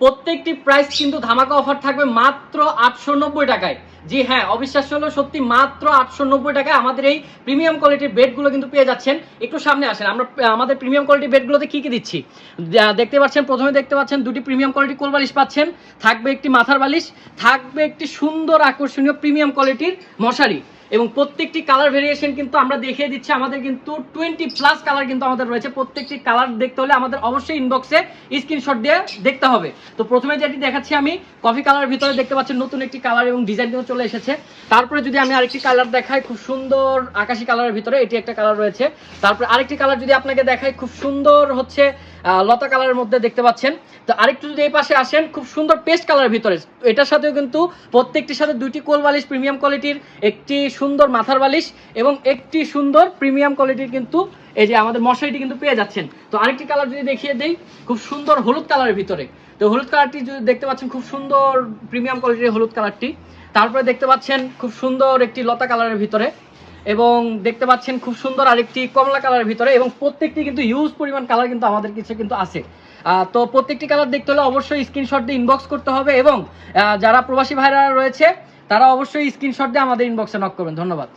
প্রত্যেকটি প্রাইস কিন্তু ধামাকা অফার থাকবে মাত্র 890 টাকায়। জি হ্যাঁ, অবিশ্বাস্য হলো সত্যি, মাত্র 890 টাকায় আমাদের এই প্রিমিয়াম কোয়ালিটির বেডগুলো কিন্তু পেয়ে যাচ্ছেন। একটু সামনে আসেন, আমরা আমাদের প্রিমিয়াম কোয়ালিটির বেডগুলোতে কি কি দিচ্ছি দেখতে পাচ্ছেন। প্রথমে দেখতে পাচ্ছেন দুটি প্রিমিয়াম কোয়ালিটি কোল বালিশ পাচ্ছেন, থাকবে একটি মাথার বালিশ, থাকবে একটি সুন্দর আকর্ষণীয় প্রিমিয়াম কোয়ালিটির মশারি, এবং প্রত্যেকটি কালার ভেরিয়েশন কিন্তু আমরা দেখিয়ে দিচ্ছি। আমাদের কিন্তু 20+ কালার কিন্তু আমাদের রয়েছে। প্রত্যেকটি কালার দেখতে হলে আমাদের অবশ্যই ইনবক্সে স্ক্রিনশট দিয়ে দেখতে হবে। তো প্রথমে যেটি দেখাচ্ছি আমি, কফি কালারের ভিতরে দেখতে পাচ্ছেন নতুন একটি কালার এবং ডিজাইন কিন্তু চলে এসেছে। তারপরে যদি আমি আরেকটি কালার দেখাই, খুব সুন্দর আকাশি কালারের ভিতরে এটি একটা কালার রয়েছে। তারপরে আরেকটি কালার যদি আপনাকে দেখাই, খুব সুন্দর হচ্ছে লতা কালারের মধ্যে দেখতে পাচ্ছেন। তো আরেকটু যদি এই পাশে আসেন, খুব সুন্দর পেস্ট কালারের ভিতরে, এটার সাথেও কিন্তু প্রত্যেকটির সাথে দুইটি কোল বালিশ প্রিমিয়াম কোয়ালিটির, একটি সুন্দর মাথার বালিশ এবং একটি সুন্দর প্রিমিয়াম কোয়ালিটির কিন্তু এই যে আমাদের মশারিটি কিন্তু পেয়ে যাচ্ছেন। তো আরেকটি কালার যদি দেখিয়ে দেই, খুব সুন্দর হলুদ কালারের ভিতরে। তো হলুদ কালারটি যদি দেখতে পাচ্ছেন, খুব সুন্দর প্রিমিয়াম কোয়ালিটির হলুদ কালারটি। তারপরে দেখতে পাচ্ছেন খুব সুন্দর একটি লতা কালারের ভিতরে, এবং দেখতে পাচ্ছেন খুব সুন্দর আরেকটি কমলা কালারের ভিতরে, এবং প্রত্যেকটি কিন্তু হিউজ পরিমাণ কালার কিন্তু আমাদের কাছে কিন্তু আছে। তো প্রত্যেকটি কালার দেখতে হলে অবশ্যই স্ক্রিনশট দিয়ে ইনবক্স করতে হবে, এবং যারা প্রবাসী ভাইরা রয়েছে তারা অবশ্যই স্ক্রিনশট দিয়ে আমাদের ইনবক্সে নক করবেন। ধন্যবাদ।